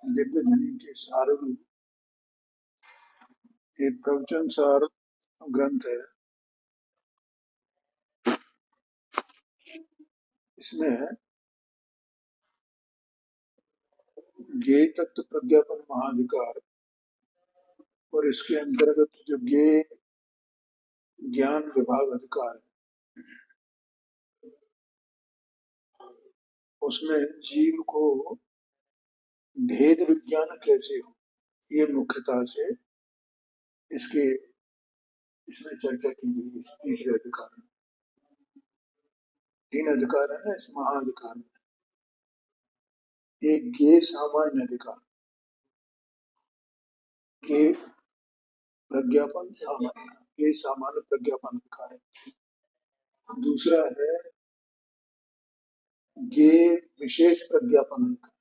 दिव्य धनी के साररूप एक प्रवचन सार ग्रंथ है। इसमें ज्ञेय तत्व प्रज्ञापन महाधिकार और इसके अंतर्गत जो ज्ञेय ज्ञान विभाग अधिकार है, उसमें जीव को भेद विज्ञान कैसे हो, ये मुख्यतः से इसमें चर्चा की गई। इस तीसरे अधिकार में 3 अधिकार है ना इस महाअधिकार में। एक ज्ञेय सामान्य अधिकार, ज्ञेय प्रज्ञापन सामान्य, ये सामान्य प्रज्ञापन अधिकार है। दूसरा है ज्ञेय विशेष प्रज्ञापन अधिकार,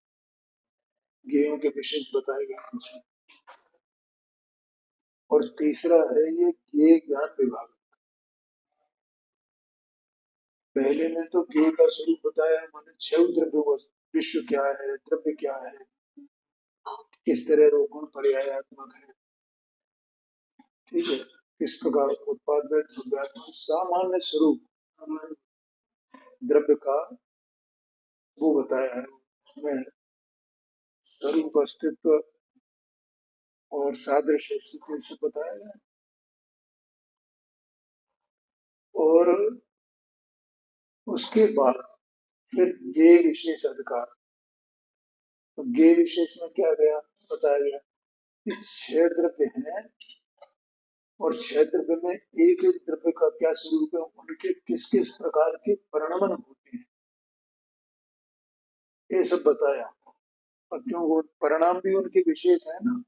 ज्ञेयों के विशेष बताए गए। और तीसरा है ये ज्ञेय ज्ञान विभाग। पहले में तो ज्ञेय का स्वरूप बताया, माने 6 द्रव्य, विश्व क्या है, द्रव्य क्या है, किस तरह रोगुण पर्यायात्मक है, ठीक है, किस प्रकार उत्पाद में द्रव्यात्मक सामान्य स्वरूप द्रव्य का वो बताया है। उसमें स्वरूप अस्तित्व और सादृश्य स्थिति से बताया गया। और उसके बाद फिर ज्ञेय विशेष अधिकार, तो ज्ञेय विशेष में क्या गया बताया गया कि 6 द्रव्य हैं और 6 द्रव्य में एक एक द्रव्य का क्या स्वरूप है, उनके किस किस प्रकार के परिणमन होते हैं, ये सब बताया। और क्यों वो परिणाम भी उनके विशेष है ना,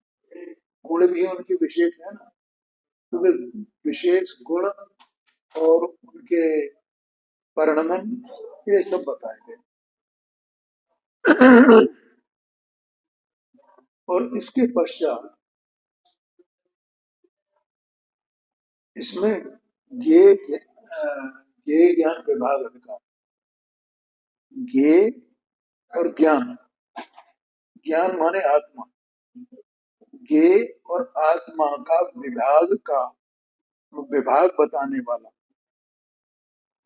गुण भी उनके विशेष है ना, तो वे विशेष गुण और उनके परिणमन ये सब बताए गए। और इसके पश्चात इसमें ज्ञेय ज्ञान विभाग अधिकार, ज्ञेय और ज्ञान, ज्ञान माने आत्मा, ज्ञेय और आत्मा का विभाग बताने वाला,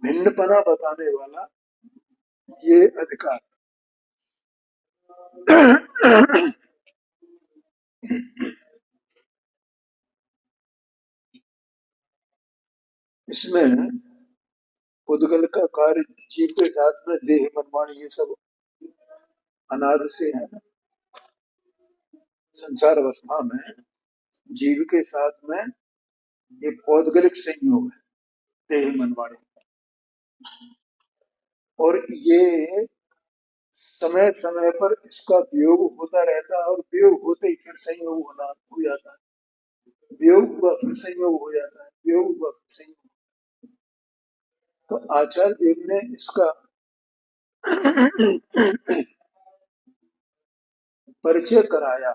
भिन्नपना बताने वाला ये अधिकार। इसमें पुद्गल का कार्य जीव के साथ में देह मनमानी ये सब अनादि से है। संसार अवस्था में जीव के साथ में ये पौद्गलिक संयोग है, देह मनमानी, और ये समय समय पर इसका वियोग होता रहता है और वियोग होते ही फिर संयोग हो जाता है, वियोग हुआ फिर संयोग हो जाता है, वियोग हुआ फिर संयोग। तो आचार्य देव ने इसका परिचय कराया।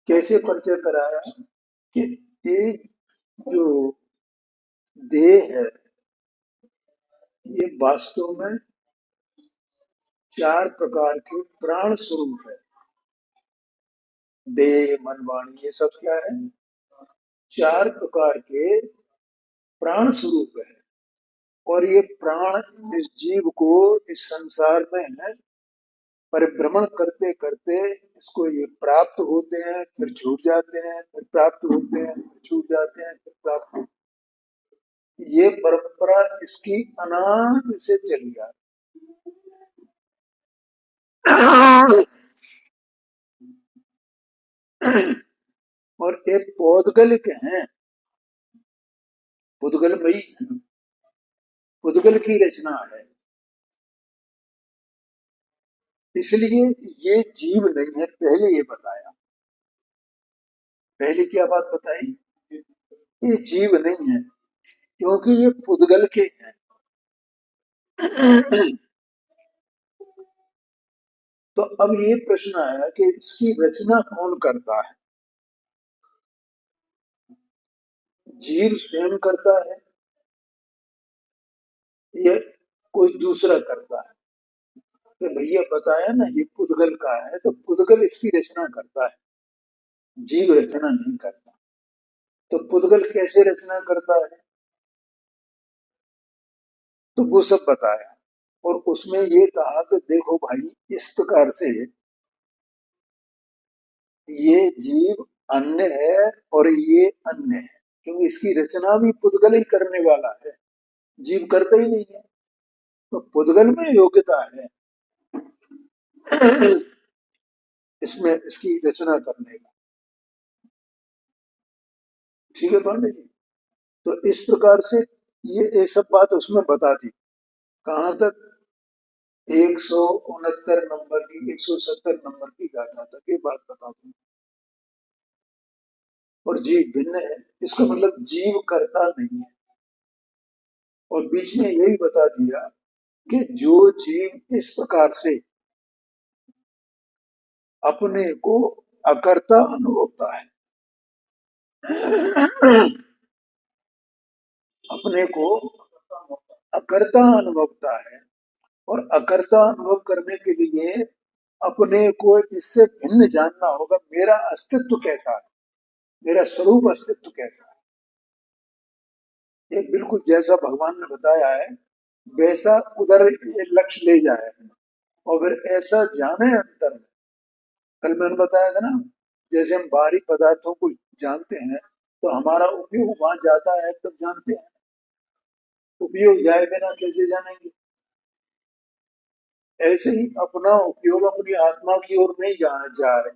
कैसे परिचय कराया कि एक जो देह है ये वास्तव में 4 प्रकार के प्राण स्वरूप है। देह मन वाणी ये सब क्या है, 4 प्रकार के प्राण स्वरूप है। और ये प्राण इस जीव को इस संसार में परिभ्रमण करते करते इसको ये प्राप्त होते हैं, फिर छूट जाते हैं, फिर प्राप्त होते हैं, फिर छूट जाते हैं, फिर प्राप्त होते हैं। ये परंपरा इसकी अनादि से चली आ और एक पौद्गलिक है, पुद्गलमयी, पुद्गल की रचना है। इसलिए ये जीव नहीं है, पहले ये बताया। पहले क्या बात बताई, ये जीव नहीं है क्योंकि ये पुद्गल के हैं। तो अब ये प्रश्न आया कि इसकी रचना कौन करता है, जीव स्वयं करता है या कोई दूसरा करता है। कि भैया बताया ना ये पुद्गल का है, तो पुद्गल इसकी रचना करता है, जीव रचना नहीं करता। तो पुद्गल कैसे रचना करता है, तो वो सब बताया। और उसमें ये कहा कि देखो भाई, इस प्रकार से ये जीव अन्य है और ये अन्य है, क्योंकि इसकी रचना भी पुद्गल ही करने वाला है, जीव करता ही नहीं है। तो पुद्गल में योग्यता है इसमें इसकी रचना करने का। ठीक है पांडे जी। तो इस प्रकार से ये सब बात उसमें बता दी। कहाँ तक? 169 नंबर की, 170 नंबर की गाथा तक ये बात बता दी। और जीव भिन्न है, इसका मतलब जीव करता नहीं है। और बीच में यही बता दिया कि जो जीव इस प्रकार से अपने को अकर्ता अनुभवता है, अपने को अकर्ता अनुभवता है, और अकर्ता अनुभव करने के लिए अपने को इससे भिन्न जानना होगा। मेरा अस्तित्व कैसा है, मेरा स्वरूप अस्तित्व कैसा है, ये बिल्कुल जैसा भगवान ने बताया है वैसा उधर ये लक्ष्य ले जाए और फिर ऐसा जाने अंतर में। कल मैंने बताया था ना, जैसे हम बाहरी पदार्थों को जानते हैं तो हमारा उपयोग वहां जाता है तब जानते हैं, उपयोग जाए बिना कैसे जानेंगे। ऐसे ही अपना उपयोग अपनी आत्मा की ओर नहीं जाना जाए,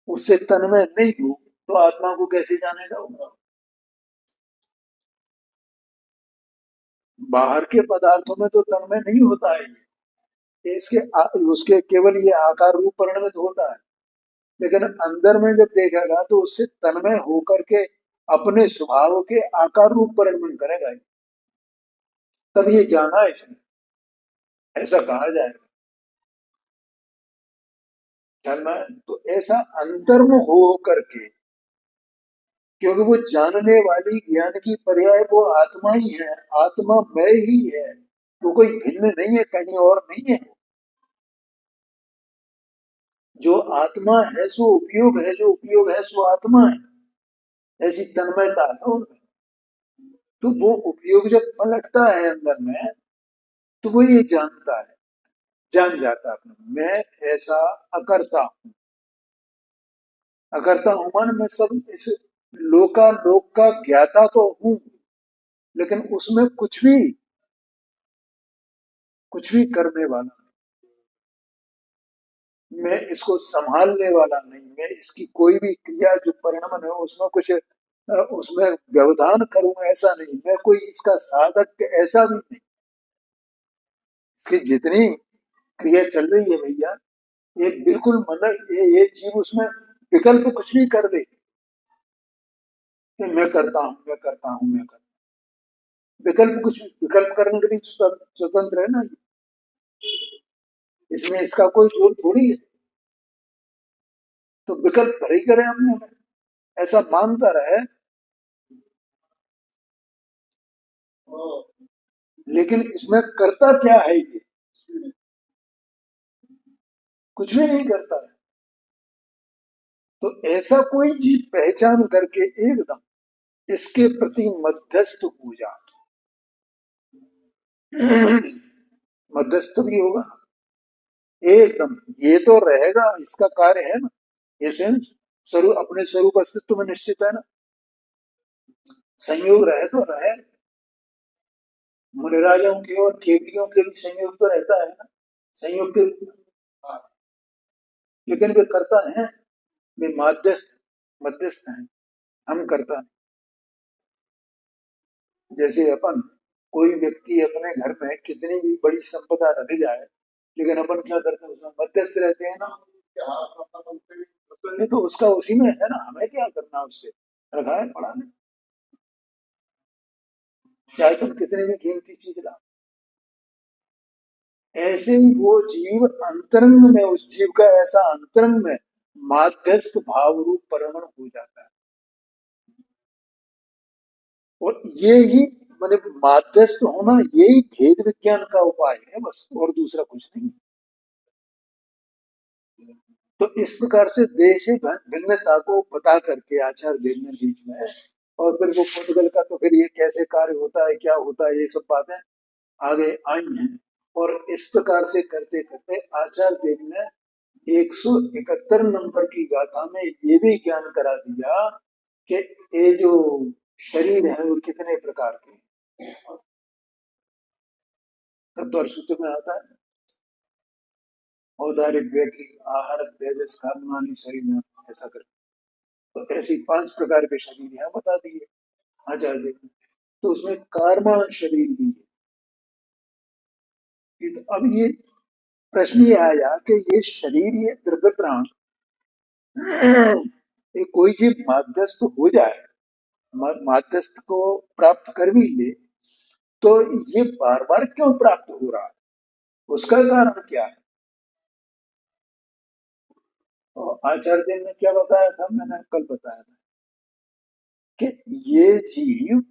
उससे तन्मय नहीं हो तो आत्मा को कैसे जानेगा वो? बाहर के पदार्थों में तो तन्मय नहीं होता है ये, उसके केवल ये आकार रूप परिणमित होता है, लेकिन अंदर में जब देखेगा तो उससे तन्मय होकर के अपने स्वभाव के आकार रूप परिणमन करेगा ये। तब ये जाना है इसने, ऐसा कहा जाएगा। जानना है तो ऐसा अंतर्मुख हो करके, क्योंकि वो जानने वाली ज्ञान की पर्याय वो आत्मा ही है, आत्मा मैं ही है, वो कोई भिन्न नहीं है, कहीं और नहीं है। जो आत्मा है सो उपयोग है, जो उपयोग है सो आत्मा है, ऐसी तन्मयता है उनमें। तो वो उपयोग जब पलटता है अंदर में तो वो ये जानता है, जान जाता है अपने मैं ऐसा अकर्ता हूं। अकर्ता हूं मान मैं सब इस लोक का ज्ञाता तो हूं, लेकिन उसमें कुछ भी करने वाला, मैं इसको संभालने वाला नहीं, मैं इसकी कोई भी क्रिया जो परिणमन है उसमें कुछ उसमें व्यवधान करूं ऐसा नहीं, मैं कोई इसका साधक ऐसा भी नहीं। इसकी जितनी क्रिया चल रही है भैया, ये बिल्कुल मतलब ये जीव उसमें विकल्प कुछ भी कर ले कि मैं करता हूं मैं करता हूं मैं करता हूं, विकल्प कुछ विकल्प करने के लिए स्वतंत्र है ना, इसमें इसका कोई जोर थोड़ी है। तो विकल्प भरे ही करे हमने में, ऐसा मानता रहे, लेकिन इसमें करता क्या है ये, कुछ भी नहीं करता है। तो ऐसा कोई जीव पहचान करके एकदम इसके प्रति मध्यस्थ हो जा, मध्यस्थ भी होगा एकदम, ये तो रहेगा, इसका कार्य है ना, एसेंस स्वरूप अपने स्वरूप अस्तित्व में निश्चित है ना, संयोग रहे तो रहे। मुनिराजों के और केवलियों के भी संयोग तो रहता है ना, संयोग के, लेकिन वे करता है, वे मध्यस्थ हैं, हम करता नहीं। जैसे अपन कोई व्यक्ति अपने घर में कितनी भी बड़ी संपदा रख जाए, लेकिन अपन क्या करते हैं उसमें मध्यस्थ रहते हैं ना, ये तो उसका उसी में है ना, हमें क्या करना उससे, रखा है पड़ा नहीं, चाहे तुम कितनी भी कीमती चीज ला। ऐसे ही वो जीव अंतरंग में, उस जीव का ऐसा अंतरंग में माध्यस्थ भाव रूप परमण हो जाता है। और ये ही माने माध्यस्थ होना यही भेद विज्ञान का उपाय है बस, और दूसरा कुछ नहीं। तो इस प्रकार से देह से भिन्नता को बता करके आचार्य देव ने बीच में, और फिर वो पुद्गल का तो फिर ये कैसे कार्य होता है, क्या होता है, ये सब बातें आगे आई हैं। और इस प्रकार से करते करते आचार्य देव ने 171 नंबर की गाथा में ये भी ज्ञान करा दिया कि ये जो शरीर है वो कितने प्रकार के हैं। तत्वर सूत्र में आता है, औदारिक, वैक्रिक, आहारक, तेजस, खानवानी शरीर में, ऐसा कर। तो ऐसी 5 प्रकार के शरीर यहाँ बता दिए आचार्य देव ने। तो उसमें कार्बन शरीर भी है। तो अब ये प्रश्न ये आया कि ये शरीर, ये द्रव्य प्राण, ये कोई जीव माध्यस्थ हो जाए, माध्यस्थ को प्राप्त कर भी ले, तो ये बार बार क्यों प्राप्त हो रहा है, उसका कारण क्या है। और आचार्य देव ने क्या बताया था, मैंने कल बताया था कि ये जीव,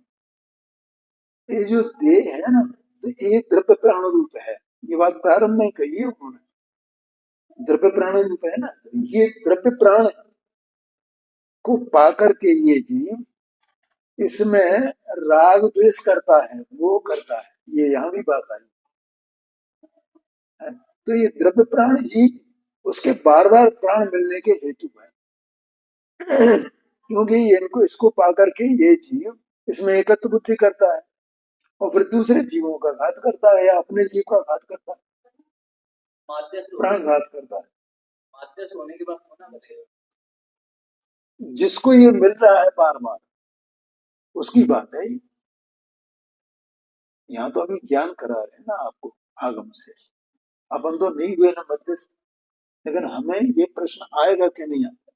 ये जो देह है ना, तो ये द्रव्य प्राण रूप है। ये बात प्रारंभ में कही है उन्होंने, द्रव्य प्राण रूप है ना। तो ये द्रव्य प्राण को पाकर के ये जीव इसमें राग द्वेष करता है, वो करता है, ये यहाँ भी बात आई है। तो ये द्रव्य प्राण ही उसके बार बार प्राण मिलने के हेतु है, क्योंकि इनको, इसको पाकर के ये जीव इसमें एकत्व बुद्धि करता है, और फिर दूसरे जीवों का घात करता है, या अपने जीव का घात करता है, प्राण घात करता है। माध्यस्थ होने के बाद होना बचेगा, जिसको ये मिल रहा है बार बार, उसकी बात है। यहाँ तो अभी ज्ञान करा रहे हैं ना आपको आगम से, अपन तो नहीं हुए ना मध्यस्थ, लेकिन हमें ये प्रश्न आएगा कि नहीं आता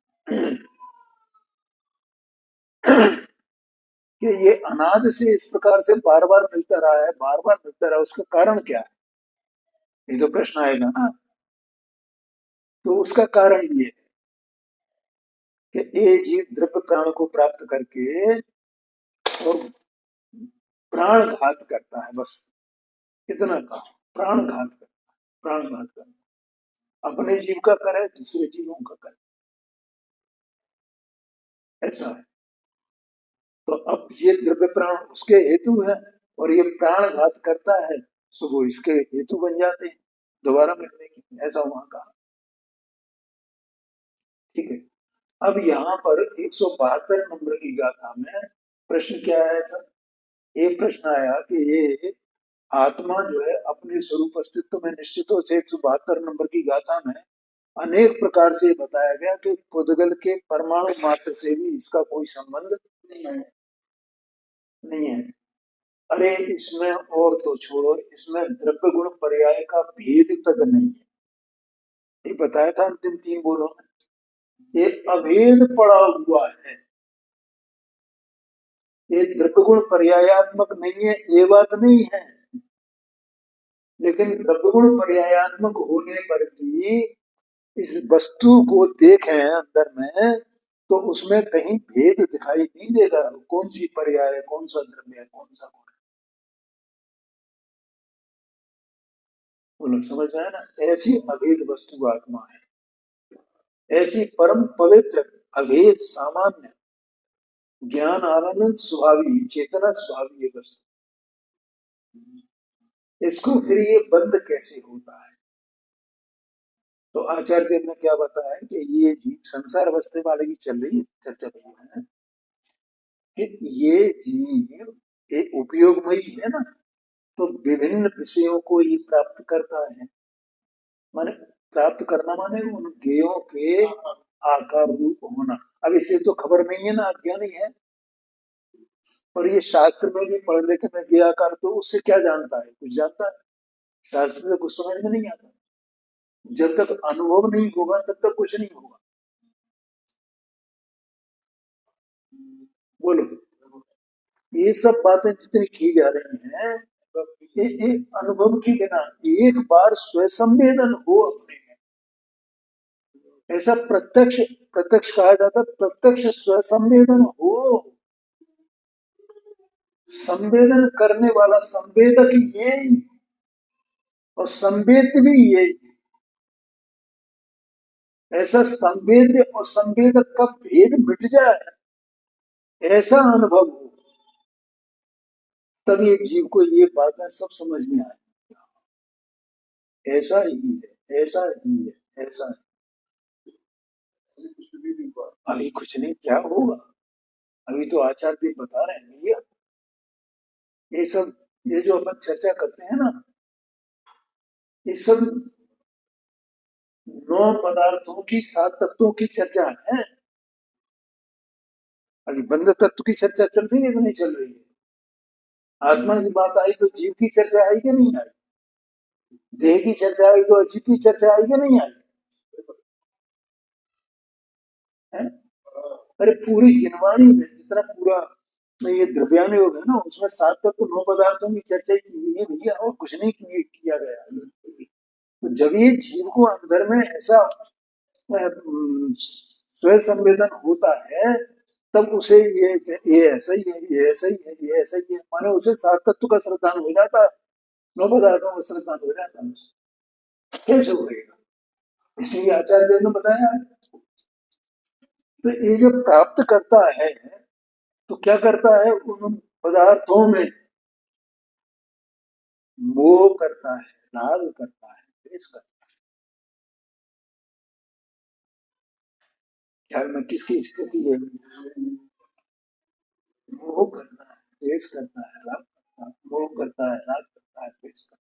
कि ये अनाद से इस प्रकार से बार बार मिलता रहा है, बार बार मिलता रहा, उसका कारण क्या है, ये तो प्रश्न आएगा ना। तो उसका कारण ये है कि ये जीव द्रव्य प्राण को प्राप्त करके और प्राण घात करता है, बस इतना कहा, प्राण घात करता है, प्राण घात करता, अपने जीव का करे, दूसरे जीवों का करे, ऐसा है। तो अब ये द्रव्य प्राण उसके हेतु है, और ये प्राण घात करता है, सो वो इसके हेतु बन जाते हैं दोबारा मिलने की, ऐसा वहां कहा। ठीक है। अब यहाँ पर 172 नंबर की गाथा में प्रश्न क्या आया था, एक प्रश्न आया कि ये आत्मा जो है अपने स्वरूप अस्तित्व में निश्चितों से 172 नंबर की गाथा में अनेक प्रकार से बताया गया कि पुद्गल के परमाणु मात्र से भी इसका कोई संबंध नहीं है। अरे इसमें और तो छोड़ो, इसमें द्रव्य गुण पर्याय का भेद तक नहीं है, ये बताया था अंतिम 3 बोलों में, ये अभेद पड़ा हुआ है। ये द्रव्य गुण पर्यायात्मक नहीं है, ये बात नहीं है, लेकिन द्रव्य गुण पर्यायात्मक होने पर भी इस वस्तु को देखें अंदर में, तो उसमें कहीं भेद दिखाई नहीं देगा, कौन सी पर्याय है, कौन सा द्रव्य है, कौन सा गुण है। बोलो समझ में है ना, ऐसी अभेद वस्तु आत्मा है, ऐसी परम पवित्र अभेद सामान्य ज्ञान आनंद स्वभावी चेतना स्वभावी है वस्तु, इसको फिर ये बंद कैसे होता है। तो आचार्य देव ने क्या बताया कि ये जीव संसार अवस्था वाले की चल रही चर्चा भैया है कि ये जीव एक उपयोगमयी है ना, तो विभिन्न विषयों को ये प्राप्त करता है, माने प्राप्त करना माने उन ज्ञेयों के आकार रूप होना। अब इसे तो खबर नहीं है ना, अज्ञानी है, और ये शास्त्र में भी पढ़ लेके मैं ज्ञेय आकार, तो उससे क्या जानता है, कुछ जानता है, शास्त्र से कुछ समझ में नहीं आता। जब तक अनुभव नहीं होगा तब तक कुछ नहीं होगा। बोलो, ये सब बातें जितनी की जा रही हैं, ये अनुभव की बिना, एक बार स्वसंवेदन हो अपने में, ऐसा प्रत्यक्ष, प्रत्यक्ष कहा जाता, प्रत्यक्ष स्वसंवेदन हो, संवेदन करने वाला संवेदक ये ही और संवेद भी ये ही। ऐसा संवेद्य और संवेदक का भेद मिट जाए, ऐसा अनुभव हो, तब ये जीव को ये बातें सब समझ में आए। ऐसा ही है, ऐसा ही है, ऐसा है। अभी कुछ नहीं, क्या होगा? अभी तो आचार्य बता रहे हैं भैया, ये सब, ये जो अपन चर्चा करते हैं ना, ये सब 9 पदार्थों की 7 तत्वों की चर्चा है। अभी बंध तत्व की चर्चा चल रही है कि नहीं चल रही है? आत्मा की बात आई तो जीव की चर्चा आई कि नहीं आई? देह की चर्चा आई तो अजीब की चर्चा आई कि नहीं आई है? अरे पूरी जिनवाणी में जितना पूरा ये द्रव्यान योग है ना, उसमें 7 तत्व 9 पदार्थों की चर्चा की हुई है भैया, और कुछ नहीं किया गया। तो जब ये जीव को अंदर में ऐसा स्वयं संवेदन होता है, तब उसे ये ऐसा ही है, ये ऐसा ही है, ये ऐसा ही है, माने उसे 7 तत्व का श्रद्धान हो जाता है, 9 पदार्थों का श्रद्धान हो जाता है। कैसे होगा? इसलिए आचार्य देव ने बताया। तो ये जब प्राप्त करता है तो क्या करता है? उन पदार्थों में मोह करता है, राग करता है, द्वेष करता है। ख्याल में किसकी स्थिति है? मोह करता है, द्वेष करता है, राग करता है, मोह करता है, राग करता है, द्वेष करता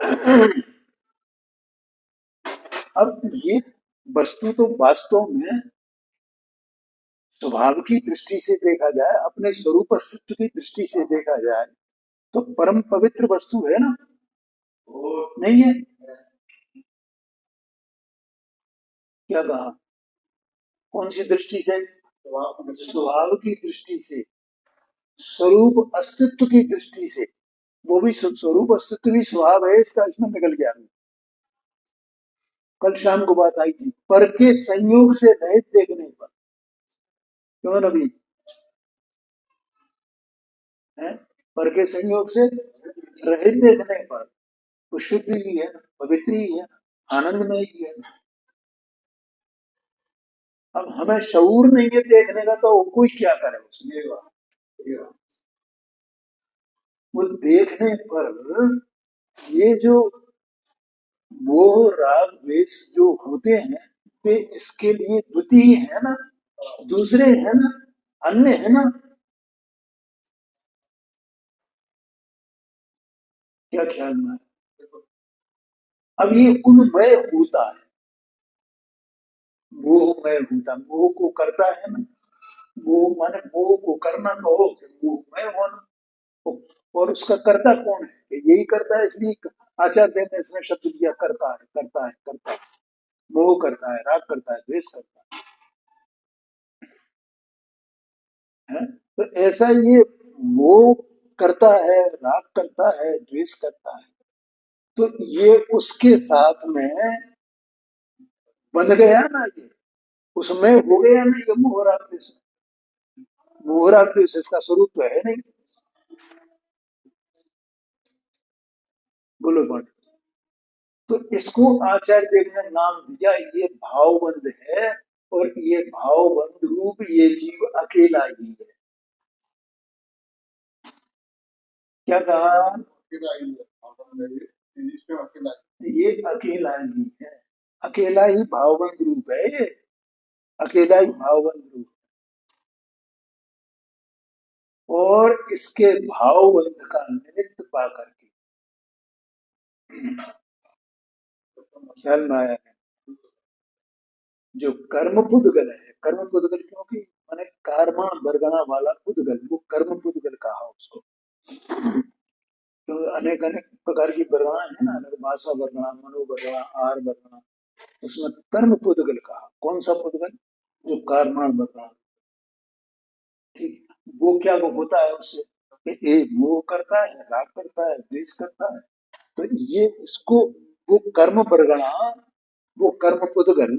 है। अब ये वस्तु तो वास्तव में स्वभाव की दृष्टि से देखा जाए, अपने स्वरूप अस्तित्व की दृष्टि से देखा जाए, तो परम पवित्र वस्तु है ना? नहीं है? क्या कहा? कौन सी दृष्टि से? स्वभाव की दृष्टि से, स्वरूप अस्तित्व की दृष्टि से। वो भी स्वरूप अस्तित्व भी स्वभाव है इसका, इसमें निकल गया। कल शाम को बात आई थी, पर के संयोग से रहित देखने पर। क्यों नबी है? पर के संयोग से रहित देखने पर वो शुद्ध ही है, पवित्र ही है, आनंदमय ही है। अब हमें शऊर नहीं है देखने का, तो कोई क्या करे उसमें? वो देखने पर ये जो मोह राग द्वेष जो होते हैं, वे इसके लिए द्वितीय है ना, दूसरे है ना, अन्य है ना। क्या ख्याल में है? अब ये उन्मय होता है, मोहमय होता, मोह को करता है ना। मोह माने मोह को करना कहो कि मोहमय होना। और उसका करता कौन है? यही करता है, इसलिए आचार्य देव ने इसमें शब्द दिया करता है, करता है, करता है। मोह करता है, राग करता है, द्वेष करता है। तो ऐसा ये मोह करता है, राग करता है, द्वेष करता है, तो ये उसके साथ में बंध गया ना, ये उसमें हो गया ना, ये मोह राग द्वेष। मोह राग द्वेष इसका स्वरूप तो है नहीं। बोलो बंद। तो इसको आचार्य देव ने नाम दिया, ये भावबंध है, और ये भावबंध रूप ये जीव अकेला ही है। क्या कहा? ये अकेला ही है, अकेला ही भावबंध रूप है, ये अकेला ही भावबंध रूप। और इसके भावबंध का निमित्त पा करके ख्याल में आया है, जो कर्म पुद्गल है, कर्म पुद्गल क्योंकि माने कर्मा बरगना वाला पुद्गल, वो कर्म पुद्गल कहा उसको। तो अनेक अनेक प्रकार की बरगना है ना, भाषा बरगना, मनो बरगना, आर बरगना, उसमें कर्म पुद्गल कहा। कौन सा पुद्गल? जो कर्माण बरगना। ठीक, वो क्या वो होता है उससे? मोह करता है, राग करता है, द्वेष करता है। तो ये इसको वो कर्म बरगना, वो कर्म पुद्गल,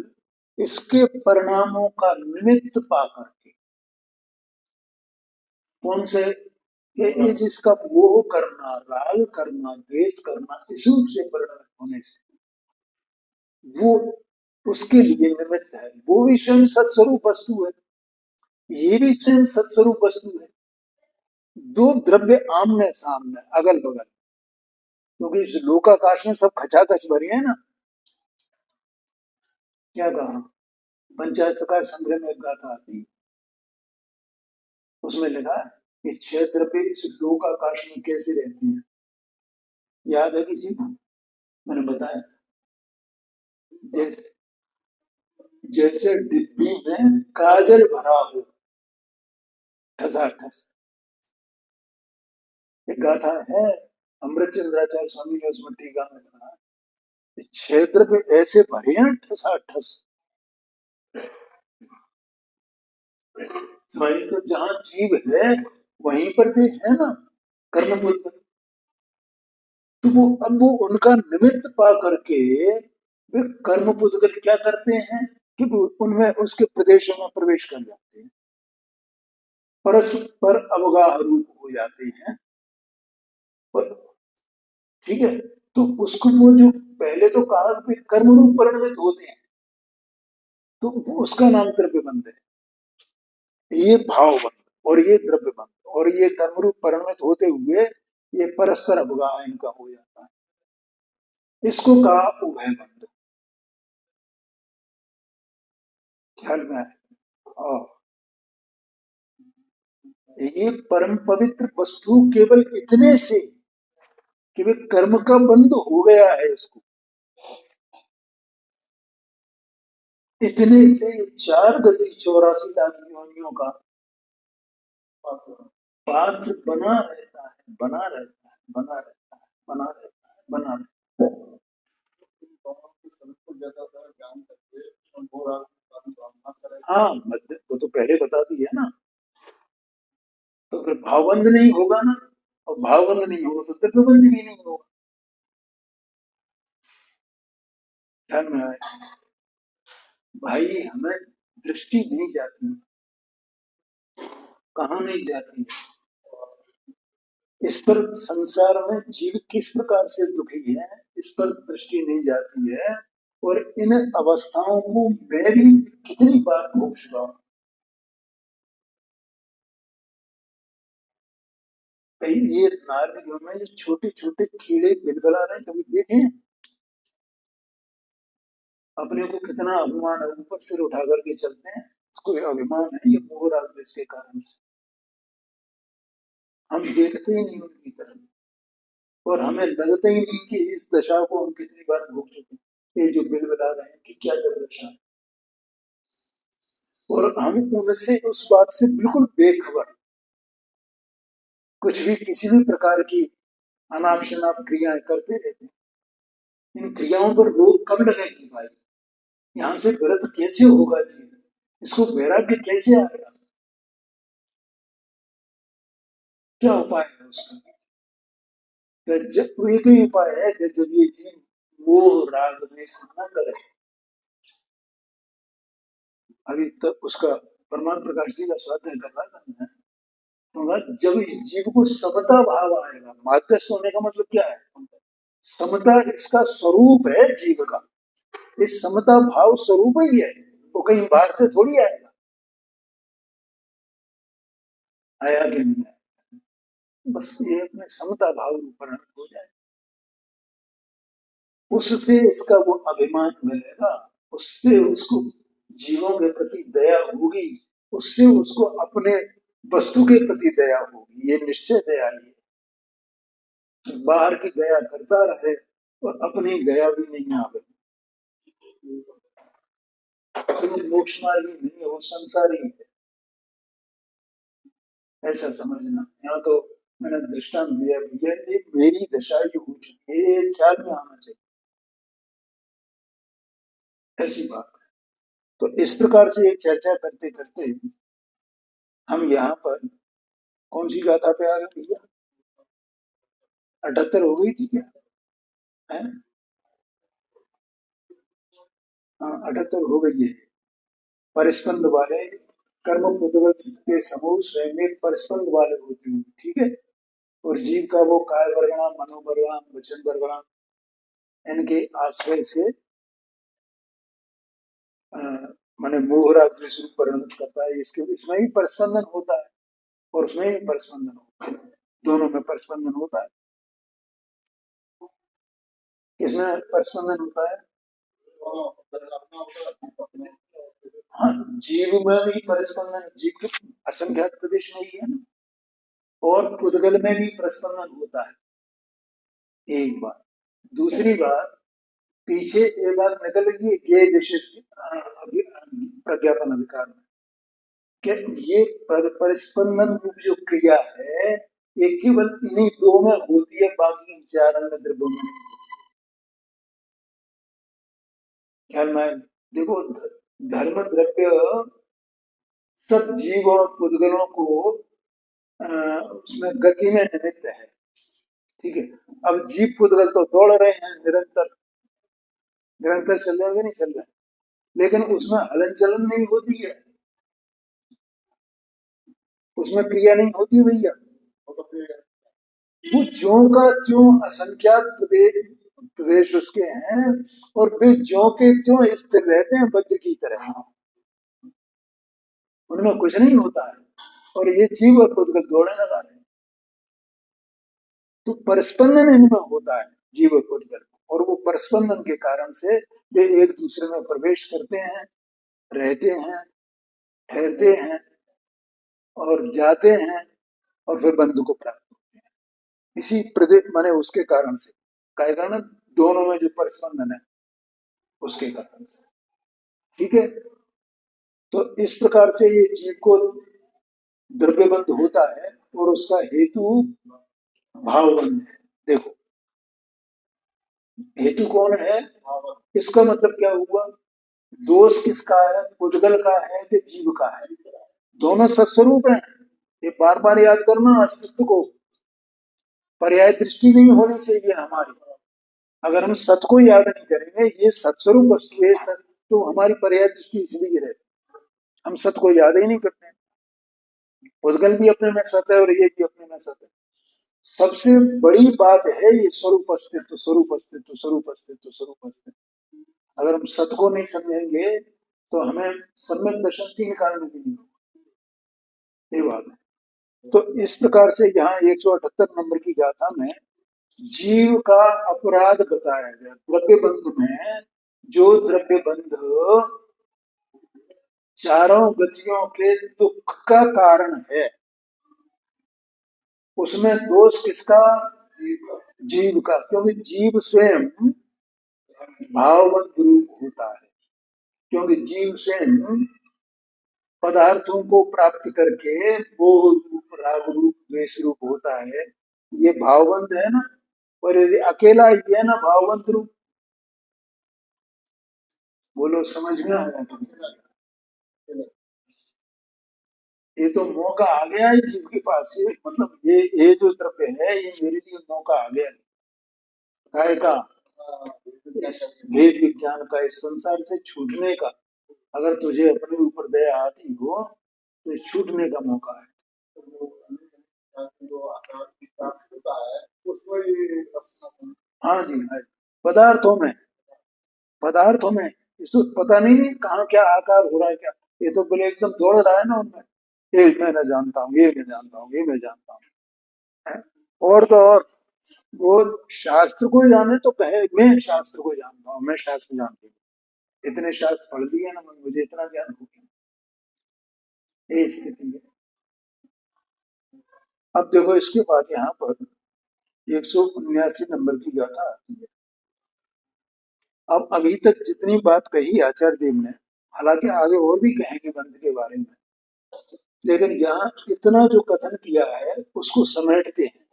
इसके परिणामों का निमित्त पा करके कौन से? ये जिसका मोह करना, राग करना, द्वेष करना, इस रूप से परिणत होने से, वो उसके लिए निमित्त है। वो भी स्वयं सत्स्वरूप वस्तु है, ये भी स्वयं सत्स्वरूप वस्तु है। दो द्रव्य आमने सामने, अगल बगल, क्योंकि इस लोकाकाश में सब खचाखच भरी है ना। क्या कहा? पंचाशतकार संग्रह में एक गाथा आती है, उसमें लिखा है कि छह द्रव्य इस लोकाकाश में कैसे रहते हैं। याद है किसी को? मैंने बताया, जैसे जैसे डिब्बी में काजल भरा हो, ठसाठस। एक गाथा है, अमृत चंद्राचार्य स्वामी ने उसमें टीका में कहा, छह द्रव्य ऐसे भरे हैं ठसाठस। वही तो जहां जीव है वहीं पर भी है ना कर्म बुद्ध। तो वो अब वो उनका निमित्त पा करके वे कर्म बुद्ध क्या करते हैं कि वो उनमें उसके प्रदेशों में प्रवेश कर जाते हैं, परस्पर अवगाह रूप हो जाते हैं। और ठीक है, तो उसको वो जो पहले तो कहा कि कर्म रूप परिणमित होते हैं, तो वो उसका नाम द्रव्य बंध है। ये भाव बंध और ये द्रव्य बंध और ये कर्म रूप परिणमित होते हुए ये परस्पर अवगाह इनका हो जाता है, इसको कहा उभय बंध। ख्याल में आए? और ये परम पवित्र वस्तु केवल इतने से कि वे कर्म का बंध हो गया है, इसको इतने से 4 गति 84 लाख योनियों का पात्र बना रहता है, बना रहता है, बना रहता है, बना रहता है, बना रहता है। हाँ, वो तो पहले बता दी है ना। तो फिर भावबंध नहीं होगा ना, और भावबंध नहीं होगा तो तत्वबंध भी नहीं होगा। ध्यान में आए भाई, हमें दृष्टि नहीं जाती, कहाँ नहीं जाती, इस पर संसार में जीव किस प्रकार से दुखी है, इस पर दृष्टि नहीं जाती है। और इन अवस्थाओं को मैं भी कितनी बार भोग चुका हूं। ये नालियों में जो छोटे छोटे कीड़े बिलबिला रहे हैं, कभी देखे? अपने को कितना अभिमान है, ऊपर सिर उठा करके चलते हैं, इसको अभिमान है, ये मोह राग द्वेष के कारण से हम देखते ही नहीं उनकी तरफ, और हमें लगता ही नहीं कि इस दशा को हम कितनी बार भोग चुके हैं। ये जो बिलबिला रहे हैं कि क्या दशा, और हम उनसे उस बात से बिल्कुल बेखबर, कुछ भी किसी भी प्रकार की अनाप शनाप क्रियाएं करते रहते हैं। इन क्रियाओं पर रोक कब लगेगी भाई? यहाँ से व्रत कैसे होगा जी? इसको वैराग्य कैसे आएगा? क्या उपाय है उसका? जब एक ही उपाय है कि जब ये जीव मोह राग द्वेष न करे। अभी तक उसका परमात्मा प्रकाश जी का स्वाध्याय कर रहा था मैं, तो जब इस जीव को समता भाव आएगा, माध्यस्थ होने का मतलब क्या है? समता इसका स्वरूप है जीव का, इस समता भाव स्वरूप ही है, वो कहीं बाहर से थोड़ी आएगा। आया कि नहीं आया? बस ये अपने समता भाव ऊपर हो जाए, उससे इसका वो अभिमान मिलेगा, उससे उसको जीवों के प्रति दया होगी, उससे उसको अपने वस्तु के प्रति दया होगी। ये निश्चय दया ही है। बाहर की दया करता रहे और अपनी दया भी नहीं आवे, तो मोक्ष मार्ग नहीं है, वो संसारी है, ऐसा समझना। यहाँ तो मैंने दृष्टांत दिया, भैया ये मेरी दशा ही हो चुकी है, ये ख्याल में आना चाहिए, ऐसी बात है। तो इस प्रकार से एक चर्चा करते करते हम यहाँ पर कौन सी गाथा पे आ गए भैया? 78 हो गई थी क्या है? हाँ, 78 हो गई है। परिस्पंद वाले कर्म पुद्गल के समूह स्वयं में परस्पंद वाले होते हैं, ठीक है। और जीव का वो काय वर्गणा, मनोवर्गणा, वचन वर्गणा, इनके आश्रय से माने मोह राग द्वेष रूप परिणत करता है। इसके इसमें भी परस्पंदन होता है और उसमें भी परस्पंदन होता है, दोनों में परस्पंदन होता है। इसमें परस्पंदन होता है, हाँ, जीव में भी परस्पंदन, जीव के असंख्यात प्रदेश में ही है ना, और पुद्गल में भी परस्पंदन होता है। एक बात, दूसरी बात, पीछे एक बात निकल गई ये विशेष प्रज्ञापन अधिकार में, कि ये परिस्पंदन रूप जो क्रिया है ये केवल इन्हीं दो में होती है, बाकी चार अन्य द्रव्यों में नहीं। ख्याल में देखो, धर्म द्रव्य सब जीव और पुद्गलों को उसमें गति में निमित्त है, ठीक है। अब जीव पुद्गल तो दौड़ रहे हैं निरंतर, निरंतर चल रहे हैं नहीं चल रहे हैं, लेकिन उसमें हलन चलन नहीं होती है, उसमें क्रिया नहीं होती भैया। वो ज्यों का त्यों असंख्यात प्रदेश उसके हैं, और वे ज्यों के त्यों स्थिर रहते हैं वज्र की तरह, उनमें कुछ नहीं होता है। और ये जीव और पुद्गल दौड़ने लगा रहे हैं, तो परस्पंदन इनमें होता है जीव और पुद्गल, और वो परस्पंदन के कारण से वे एक दूसरे में प्रवेश करते हैं, रहते हैं, ठहरते हैं और जाते हैं, और फिर बंधु को प्राप्त होते हैं। इसी प्रदेश माने उसके कारण से, क्या कारण, दोनों में जो परस्पंदन है उसके कारण से, ठीक है। तो इस प्रकार से ये जीव को द्रव्यबंध होता है, और उसका हेतु भावबंध है। देखो, हेतु कौन है, इसका मतलब क्या हुआ, दोष किसका है, पुद्गल का है कि जीव का है, दोनों सत्स्वरूप हैं। ये बार बार याद करना, अस्तित्व को पर्याय दृष्टि नहीं होनी चाहिए हमारी। अगर हम सत को याद नहीं करेंगे, ये सत्स्वरूप वस्तु है सत, तो हमारी पर्याय दृष्टि इसलिए रहती, हम सत को याद ही नहीं करते। पुद्गल भी अपने में सत है और ये भी अपने में सत है। सबसे बड़ी बात है ये स्वरूप अस्तित्व, स्वरूप अस्तित्व, स्वरूप अस्तित्व, स्वरूप अस्तित्व। अगर हम सत को नहीं समझेंगे तो हमें सम्यक दर्शन तीन काल में भी नहीं होगा, ये बात है। तो इस प्रकार से यहाँ 178 नंबर की गाथा में जीव का अपराध बताया गया। द्रव्य बंध में जो द्रव्य बंध चारों गतियों के दुख का कारण है, उसमें दोष किसका, जीव का, क्योंकि जीव स्वयं भाववंत रूप होता है, क्योंकि जीव स्वयं पदार्थों को प्राप्त करके मोह रूप, राग रूप, द्वेष रूप होता है, ये भाववंत है ना। और यदि अकेला ही है ना भाववंत रूप, बोलो समझ में आया तुम्हें, ये तो मौका आ गया है जीव के पास, ये मतलब ये जो द्रव्य है ये मेरे लिए मौका आ गया, काय का, इस भेद विज्ञान का, इस संसार से छूटने का। अगर तुझे अपने ऊपर दया आती हो तो इस छूटने का मौका है। हाँ जी, हाँ, पदार्थों में, पदार्थों में इसको पता नहीं कहाँ क्या आकार हो रहा है क्या, ये तो बोले एकदम दौड़ रहा है ना उनमें, ये मैं न जानता हूँ, ये मैं जानता हूँ, ये मैं जानता हूँ। और तो और वो शास्त्र को जाने तो कहे मैं शास्त्र को जानता हूँ, मैं शास्त्र जानती हूँ, इतने शास्त्र पढ़ लिए ना, मुझे इतना ज्ञान हो गया, ये स्थिति है। अब देखो इसके बाद यहाँ पर 179 नंबर की गाथा आती है। अब अभी तक जितनी बात कही आचार्य देव ने, हालांकि आगे और भी कहेंगे बंध के बारे में, लेकिन यहाँ इतना जो कथन किया है उसको समेटते हैं,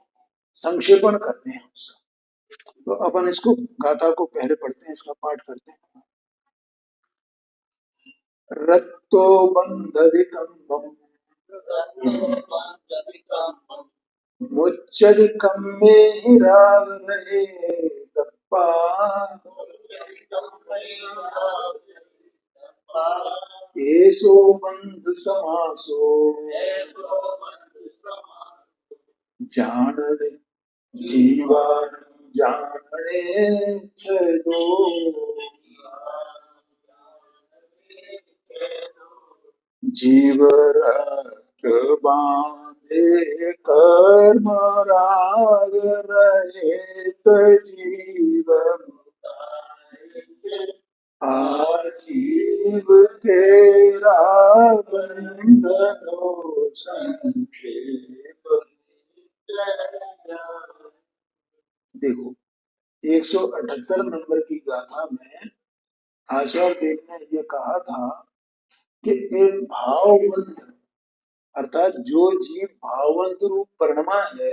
संक्षेपण करते हैं उसका। तो अपन इसको गाथा को पहले पढ़ते हैं, इसका पाठ करते हैं। रत्तो बंधधिकंभम मुच्चदिकं मे हि राग रहे दप्पा एसो बंध समासो जानने जीवन जाने छो जीव रत बांधे कर्म राग रहित जीवन आजीव तेरा बंधनो संक्षेप। देखो 178 नंबर की गाथा में आचार्य देव ने ये कहा था कि एक भावबंध अर्थात जो जीव भावबंध रूप परिणमा है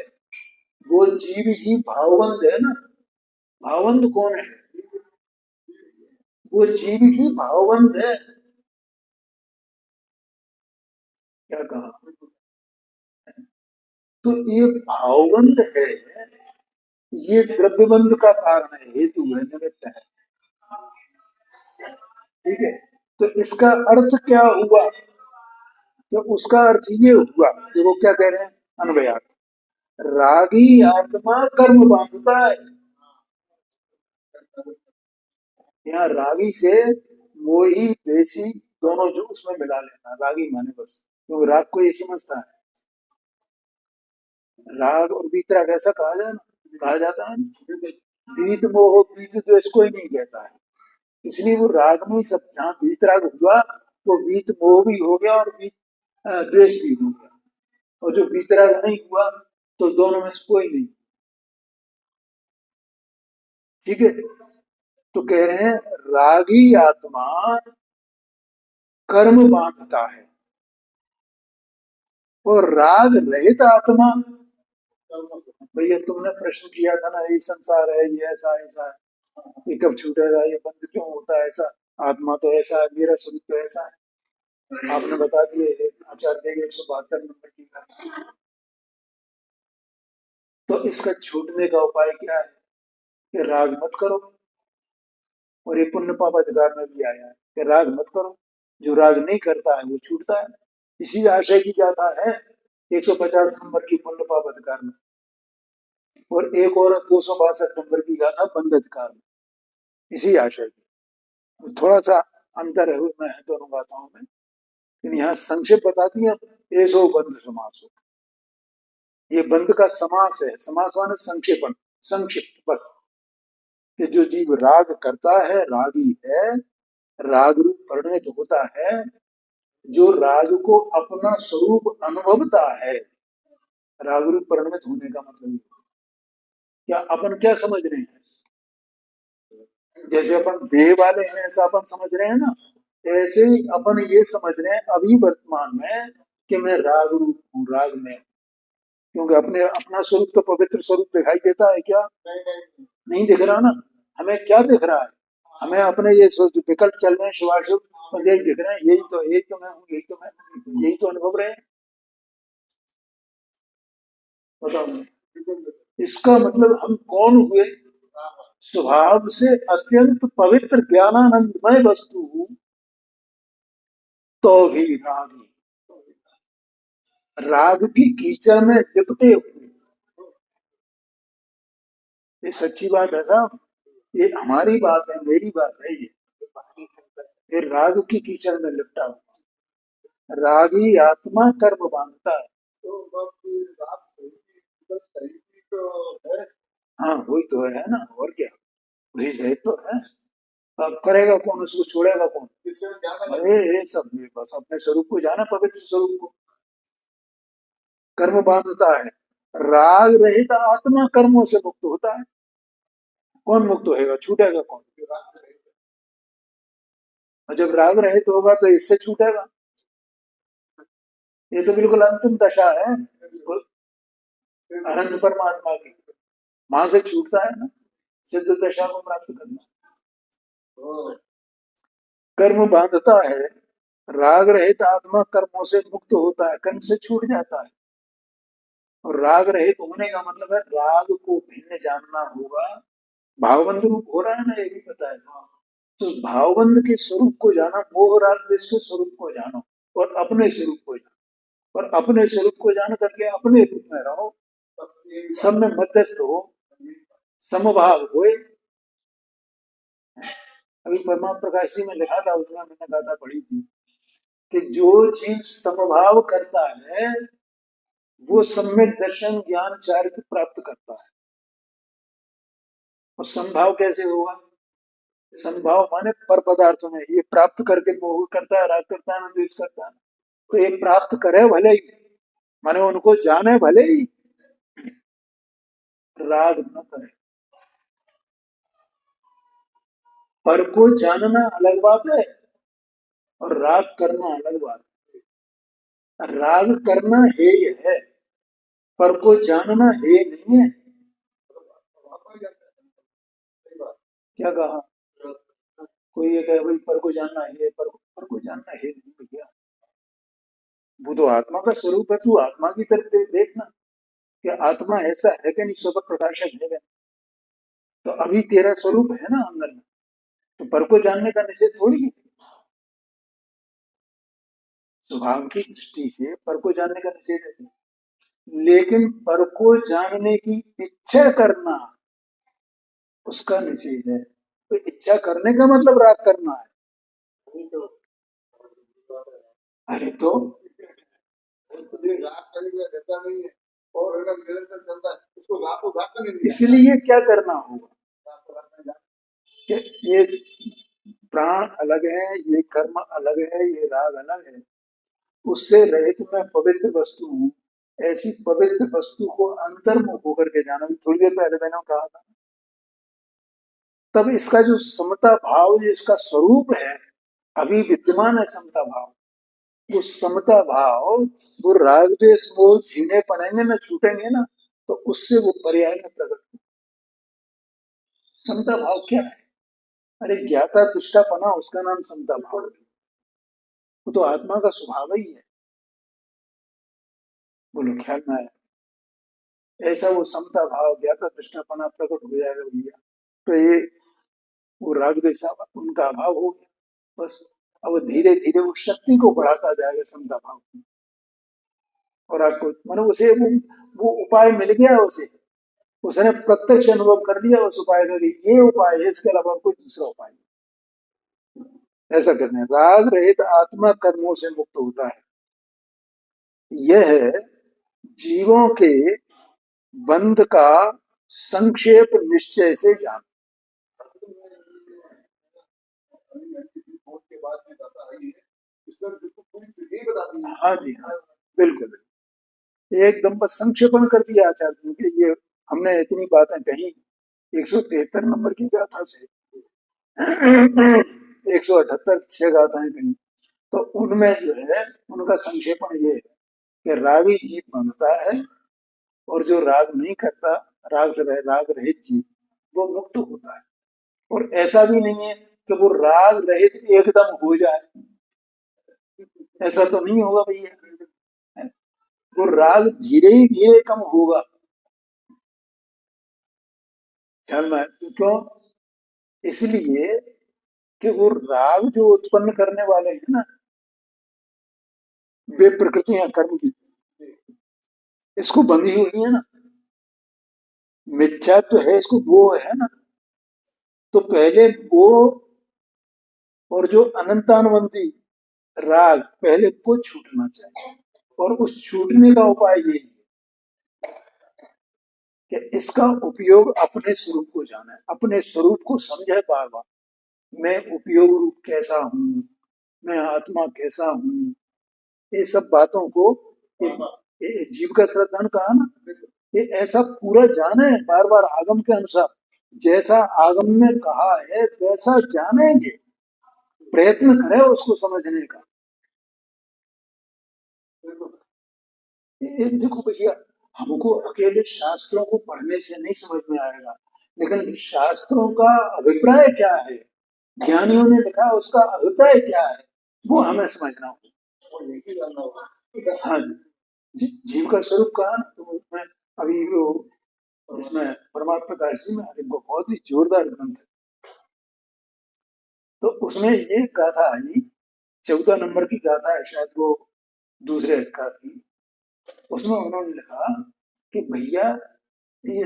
वो जीव ही भावबंध है ना। भावबंध कौन है? वो जीव ही भावबंध है। क्या कहा? तो ये भावबंध है, ये द्रव्यबंध का कारण है, हेतु है, निमित्त है। ठीक है, तो इसका अर्थ क्या हुआ? तो उसका अर्थ ये हुआ, देखो क्या कह रहे हैं अन्वयार्थ, रागी आत्मा कर्म बांधता है। यहाँ रागी से मोही देसी दोनों जो उसमें मिला लेना, रागी माने बस, क्योंकि राग को ये समझता है। राग और बीतराग ऐसा कहा जाता है। बीत मोह बीत द्वेष कोई नहीं कहता है, इसलिए वो राग में सब, जहाँ बीतराग हुआ तो बीत मोह भी हो गया और बीत द्वेष भी हो गया, और जो बीतराग नहीं हुआ तो दोनों में से कोई नहीं। ठीक है, तो कह रहे हैं रागी आत्मा कर्म बांधता है और राग रहित आत्मा, भैया तुमने प्रश्न किया था ना, ये संसार है, ये ऐसा ऐसा है, ये कब छूटेगा, ये बंद क्यों होता है, ऐसा आत्मा तो ऐसा है, मेरा स्वरूप तो ऐसा है। आपने बता दिए आचार्य 172 नंबर की बात। तो इसका छूटने का उपाय क्या है कि राग मत करो, और ये पुण्य पाप अधिकार में भी आया है कि राग मत करो, जो राग नहीं करता है वो छूटता है। इसी आशय की गाथा है 150 नंबर की पुण्य पाप अधिकार में, और एक और 262 नंबर की गाथा बंध अधिकार में, इसी आशय की। थोड़ा सा अंतर है उसमें, है दोनों गाथाओं में, लेकिन यहाँ संक्षेप बताती है एसो बंध समास हो। ये बंध का समास है, समास माने संक्षेपण, संक्षिप्त बस, कि जो जीव राग करता है रागी है, राग रूप परिणित होता है, जो राग को अपना स्वरूप अनुभवता है। राग रूप परिणित होने का मतलब क्या, अपन क्या समझ रहे हैं, जैसे अपन देह वाले हैं ऐसा अपन समझ रहे हैं ना, ऐसे ही अपन ये समझ रहे हैं अभी वर्तमान में कि मैं राग रूप हूँ, राग में, क्योंकि अपने अपना स्वरूप तो पवित्र स्वरूप दिखाई देता है क्या? नहीं दिख रहा ना। हमें क्या दिख रहा है? हमें अपने ये विकल्प चल रहे हैं शुभाशुभ, और यही दिख रहे हैं, यही तो मैं हूँ, यही तो मैं हूँ, यही तो अनुभव रहे हैं। बताओ, इसका मतलब हम कौन हुए? स्वभाव से अत्यंत पवित्र ज्ञानानंदमय वस्तु तो भी रागी, राग की कीचड़ में लिपटे हुए। ये सच्ची बात है साहब, ये हमारी बात है, मेरी बात है। ये राग की कीचड़ में लिपटा हुआ रागी आत्मा कर्म बांधता है। हाँ वही तो है ना, और क्या, वही सही तो है। अब करेगा कौन, उसको छोड़ेगा कौन? अरे ये सब नहीं, बस अपने स्वरूप को जाना, पवित्र स्वरूप को। कर्म बांधता है, राग रहित आत्मा कर्मों से मुक्त होता है। कौन मुक्त होएगा, छूटेगा कौन? और जब राग रहित होगा तो इससे छूटेगा। ये तो बिल्कुल अंतिम दशा है अनंत परमात्मा की, वहां से छूटता है ना, सिद्ध दशा को प्राप्त करना। कर्म बांधता है, राग रहित आत्मा कर्मों से मुक्त होता है, कर्म से छूट जाता है। और राग रहित होने का मतलब है राग को भिन्न जानना होगा। भावबंध रूप हो रहा है ना, ये भी पता है। तो भावबंध के स्वरूप को जाना, मोह राग के स्वरूप को जानो, और अपने स्वरूप को जानो, और अपने स्वरूप को जान करके अपने रूप में रहो, सब में मध्यस्थ हो, समभाव होए। अभी परमात्मा प्रकाश जी में लिखा था, उसमें मैंने गाथा पढ़ी थी कि जो जीव समभाव करता है वो सम्यक दर्शन ज्ञान चारित्र प्राप्त करता है। और समभाव कैसे होगा? समभाव माने पर पदार्थों में ये प्राप्त करके मोह करता है, राग करता है, द्वेष करता है। तो ये प्राप्त करे भले ही, माने उनको जाने भले ही, राग न करे। पर को जानना अलग बात है और राग करना अलग बात है। राग करना हेय है, पर को जानना हेय नहीं है। क्या कहा? कोई ये कहे भाई पर को जानना है, पर को जानना है नहीं भैया। वो तो आत्मा का स्वरूप है, तू आत्मा की तरफ देखना कि आत्मा ऐसा है कि नहीं, स्वतः प्रकाशक है। तो अभी तेरा स्वरूप है ना अंदर में, तो पर को जानने का निषेध थोड़ी है। स्वभाव की दृष्टि से पर को जानने का निषेध है, लेकिन पर को जानने की इच्छा करना उसका निषेध है। तो इच्छा करने का मतलब राग करना है। अरे तो राग करने का देता नहीं है और अगर निरंतर चलता है उसको राग को राग करने नहीं। इसलिए क्या करना होगा कि ये प्राण अलग है, ये कर्म अलग है, ये राग अलग है, उससे रहित मैं पवित्र वस्तु हूँ। ऐसी पवित्र वस्तु को अंतर्मुख होकर के जाना, थोड़ी देर पहले मैंने कहा था। तब इसका जो समता भाव, जो इसका स्वरूप है, अभी विद्यमान है समता भाव, वो समता भाव वो राग द्वेष मोह छीने पड़ेंगे ना, छूटेंगे ना, तो उससे वो पर्याय में प्रकट। समता भाव क्या है? अरे ज्ञाता तुष्टापना, उसका नाम समता भाव है। वो तो आत्मा का स्वभाव ही है। बोलो ख्याल में आया? ऐसा वो समता भाव ज्ञाता तुष्टापना प्रकट हो जाएगा भैया, तो ये वो राग द्वेष उनका अभाव हो गया। बस अब धीरे धीरे वो शक्ति को बढ़ाता जाएगा समता भाव की। और आपको मानो उसे वो उपाय मिल गया, उसे उसने प्रत्यक्ष अनुभव कर लिया उस उपाय का, ये उपाय है, इसके अलावा कोई दूसरा उपाय नहीं। ऐसा कहते हैं राग रहित आत्मा कर्मों से मुक्त होता है। यह जीवों के बंध का संक्षेप निश्चय से जान। हाँ जी हाँ, बिल्कुल एकदम बस संक्षेपण कर दिया आचार्य जी के। ये हमने इतनी बातें कही 173 नंबर की गाथा से 178 6 गाथाएं कही, तो उनमें जो है उनका संक्षेपण ये है कि रागी जीव बंधता है और जो राग नहीं करता, राग से राग रहित जीव वो मुक्त होता है। और ऐसा भी नहीं है कि वो राग रहित एकदम हो जाए, ऐसा तो नहीं होगा भैया। वो राग धीरे ही धीरे कम होगा। ख्याल में? क्यों? इसलिए कि वो राग जो उत्पन्न करने वाले हैं ना, वे प्रकृतियां कर्म की इसको बंधी हुई है ना, मिथ्यात्व है इसको, वो है ना। तो पहले वो और जो अनंतानुबंधी राग, पहले वो छूटना चाहिए। और उस छूटने का उपाय यही है कि इसका उपयोग अपने स्वरूप को जाना है, अपने स्वरूप को समझे बार बार। मैं उपयोग रूप कैसा हूँ, मैं आत्मा कैसा हूँ, ये सब बातों को ये जीव का श्रद्धान कहा ना, ये ऐसा पूरा जाने बार बार आगम के अनुसार, जैसा आगम ने कहा है वैसा जानेंगे, प्रयत्न करें उसको समझने का। ये देखो भैया, हमको अकेले शास्त्रों को पढ़ने से नहीं समझ में आएगा, लेकिन शास्त्रों का अभिप्राय क्या है, ज्ञानियों ने लिखा उसका अभिप्राय क्या है, वो हमें समझना होगा। हाँ जी, जीव का स्वरूप कहा ना, तो मैं अभी वो इसमें परमात्मा प्रकाश जी में बहुत ही जोरदार ग्रंथ है, तो उसमें ये कहा था जी 14 नंबर की गाथा है शायद वो दूसरे अधिकार की, उसमें उन्होंने लिखा कि भैया ये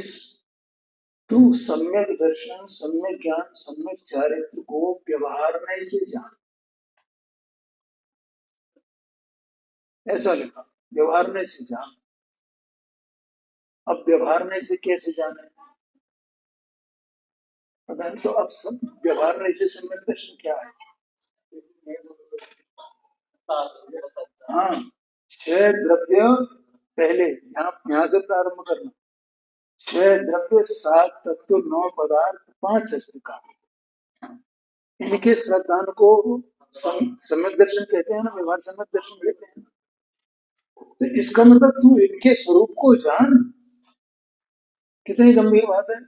तू सम्यक दर्शन, सम्यक ज्ञान, सम्यक चारित्र को व्यवहार में से जान, ऐसा लिखा, व्यवहार में से जान। अब व्यवहार में से कैसे जाने पता नहीं, तो अब सब व्यवहार में से सम्यक दर्शन क्या है? हाँ, 6 द्रव्य पहले, यहाँ से प्रारंभ करना। 6 द्रव्य, 7 तत्व, 9 पदार्थ, 5 अस्तिका, इनके श्रद्धान को सम्यक दर्शन कहते हैं ना, व्यवहार सम्यक दर्शन कहते हैं। तो इसका मतलब तू इनके स्वरूप को जान। कितनी गंभीर बात है।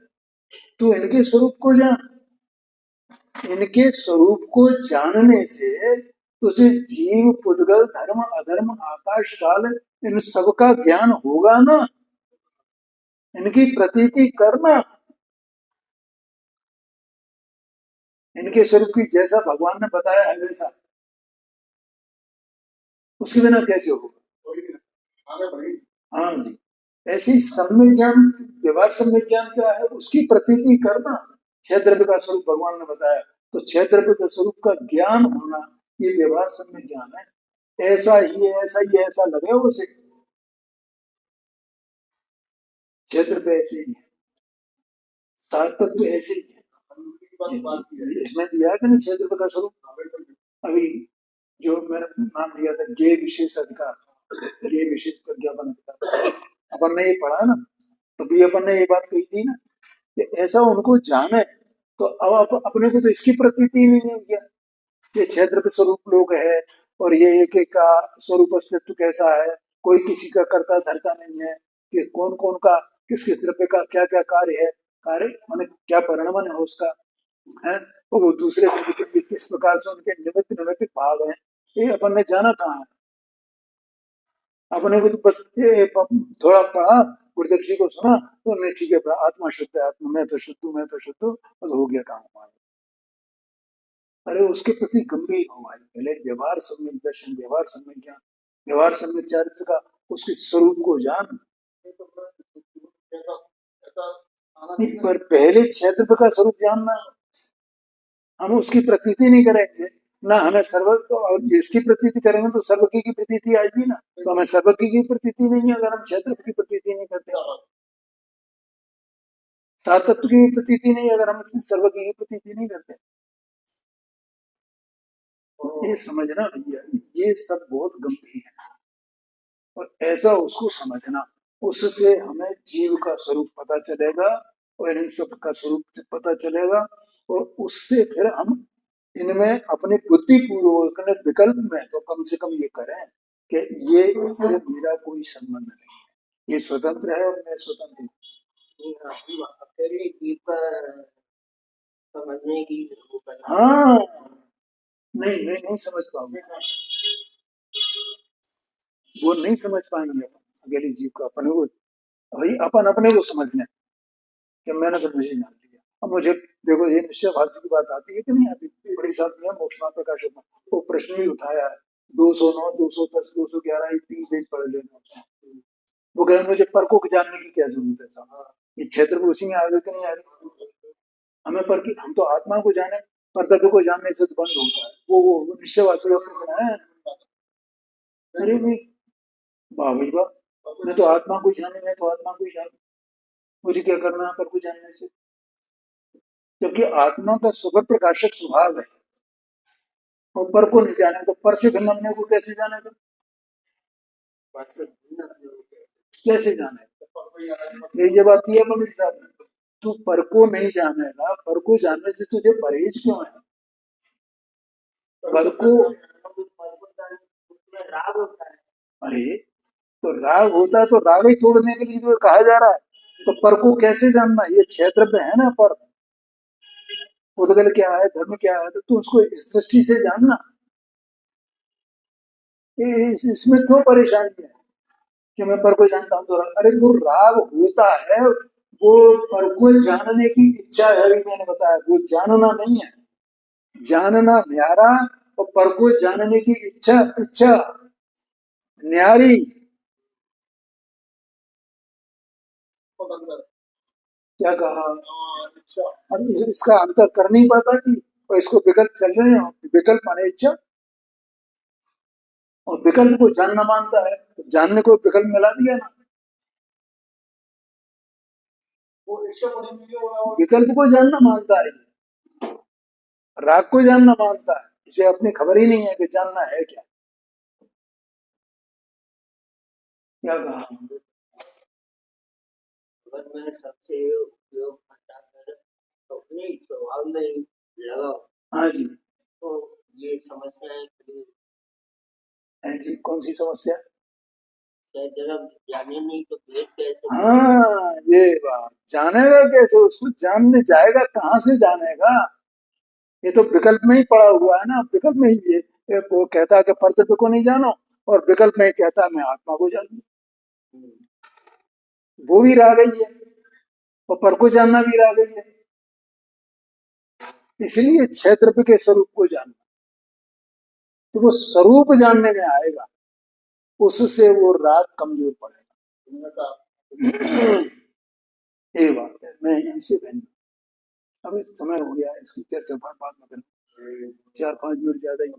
तू इनके स्वरूप को जान। इनके स्वरूप को जानने से तुझे जीव, पुद्गल, धर्म, अधर्म, आकाश, काल, इन सबका ज्ञान होगा ना। इनकी प्रतीति करना, इनके स्वरूप की जैसा भगवान ने बताया है वैसा, उसके बिना कैसे होगा? हाँ जी, ऐसे ही सम्यक ज्ञान, व्यवहार सम्यक ज्ञान क्या है? उसकी प्रतीति करना। 6 द्रव्य का स्वरूप भगवान ने बताया, तो 6 द्रव्य के स्वरूप का ज्ञान होना, ये व्यवहार सम्यक ज्ञान है। ऐसा ही है, ऐसा ही है, ऐसा लगे उसे। 6 द्रव्य ऐसे ही है, 7 तत्व ऐसे ही है। इसमें दिया है कि नहीं 6 द्रव्य का स्वरूप? अभी जो मैंने नाम लिया था, ज्ञेय विशेष अधिकार, ज्ञेय विशेष प्रज्ञापन अधिकार, अपन ने ये पढ़ा ना, तो भी अपन ने ये बात कही थी ना कि ऐसा उनको जाने। तो अब अपने को तो इसकी प्रतीति ही नहीं किया, ये 6 द्रव्य स्वरूप लोग है, और ये एक एक का स्वरूप अस्तित्व कैसा है, कोई किसी का करता धरता नहीं है, कि कौन कौन का किस किस द्रव्य का क्या क्या कार्य है, कार्य माने क्या परिणाम है उसका है, और वो दूसरे द्रव्य के किस प्रकार से उनके निमित्त निमित्त भाव है, ये अपन ने जाना कहाँ है? अपने को तो बस ये थोड़ा पढ़ा, गुरुदेव जी को सुना, तो नहीं ठीक है, आत्मा शुद्ध है, आत्मा मैं तो शुद्ध हूँ, मैं तो शुद्ध हूँ, बस हो गया काम हमारा। अरे उसके प्रति गंभीर हो भाई, पहले व्यवहार सम्यक दर्शन, व्यवहार सम्यक ज्ञान, व्यवहार सम्यक चारित्र का उसके स्वरूप को जान। पर पहले क्षेत्र का स्वरूप जानना, हम उसकी प्रतीति नहीं करेंगे ना, हमें सर्व, और इसकी प्रतीति करेंगे तो सर्वज्ञ की प्रतीति आएगी ना, तो हमें सर्वज्ञ की प्रतीति नहीं है अगर हम क्षेत्र की प्रतीति नहीं करते। 7 तत्व की प्रतीति नहीं अगर हम सर्वज्ञ की प्रतीति नहीं करते। ये समझना भैया, ये सब बहुत गंभीर है, और ऐसा उसको समझना, उससे हमें जीव का स्वरूप पता चलेगा, और इन सब का स्वरूप पता चलेगा, और उससे फिर हम इनमें अपनी बुद्धि पूर्वक विकल्प में तो कम से कम ये करें कि ये इससे मेरा कोई संबंध नहीं है, ये स्वतंत्र है और मैं स्वतंत्र हूँ। अकेले जीव का समझने की, हाँ नहीं नहीं नहीं समझ पाओगे, वो नहीं समझ पाएंगे अपन अकेले जीव का। अपने को भाई, अपन अपने को समझने कि मैंने तो मुझे जान लिया। अब मुझे देखो, ये निश्चय भाषी की बात आती है कि नहीं आती? बड़ी साथ में मोक्षमा प्रकाशक में वो प्रश्न भी उठाया है, 209, 210, 211, ये 3 पेज पढ़ लेना। वो कहे मुझे परकों को जानने की क्या जरूरत है साहब, ये क्षेत्र में उसी में आ गए कि नहीं आ गए? हमें पर की, हम तो आत्मा को जाने, परतत्व को जानने से तो बंद होता है। वो निश्चय वासी है। अरे भाई, वाह भाई वाह, मैं तो आत्मा को जाने, मैं तो आत्मा को ही जाने, मुझे क्या करना है पर को जानने से? जबकि आत्मा का स्वगत प्रकाशक स्वभाव है, और पर को नहीं जाने तो पर से भिन्न अपने को कैसे जानेगा? कैसे जाने? ये जब आती है पंडित साहब, तू पर को नहीं जानेगा, पर को जानने से तुझे परहेज क्यों है? पर को राग होता है। अरे तो राग होता है तो राग ही तोड़ने के लिए तो कहा जा रहा है, तो पर को कैसे जानना? ये क्षेत्र पे है ना, पर उदगल क्या है, धर्म क्या है, तो तू उसको इस दृष्टि से जानना। इसमें क्यों परेशानी है कि मैं पर को जानता हूँ तो? अरे वो राग होता है, वो पर को जानने की इच्छा है, मैंने बताया, वो जानना नहीं है। जानना न्यारा, और पर को जानने की इच्छा इच्छा न्यारी क्या कहा। अब इसका अंतर कर नहीं पाता कि और इसको विकल्प चल रहे हैं, विकल्प माने इच्छा, और विकल्प को जानना मानता है, तो जानने को विकल्प मिला दिया ना। विकल्प को जानना मानता है, राग को जानना मानता है, इसे अपनी खबर ही नहीं है कि जानना है क्या। क्या कहा। अगर मैं सबसे उपयोग हटाकर अपने स्वभाव में लगाओ, हाँ जी, तो ये समस्याएं है जी। कौन सी समस्या। जब जाने नहीं तो भेद कैसे। हाँ, ये बात जानेगा कैसे, उसको जानने जाएगा कहाँ से जानेगा। ये तो विकल्प में ही पड़ा हुआ है ना, विकल्प में ही ये वो कहता है कि परतत्व को नहीं जानो, और विकल्प में ही कहता है मैं आत्मा को जानू। वो भी रह गई है, और पर को जानना भी रह गई है। इसलिए क्षेत्र के स्वरूप को जानना, तो वो स्वरूप जानने में आएगा, उससे वो राग कमजोर पड़ेगा। ये बात है, मैं इनसे भिन्न। अब इस समय हो गया है, इसकी चर्चा बाद में करें, 4-5 मिनट ज्यादा ही।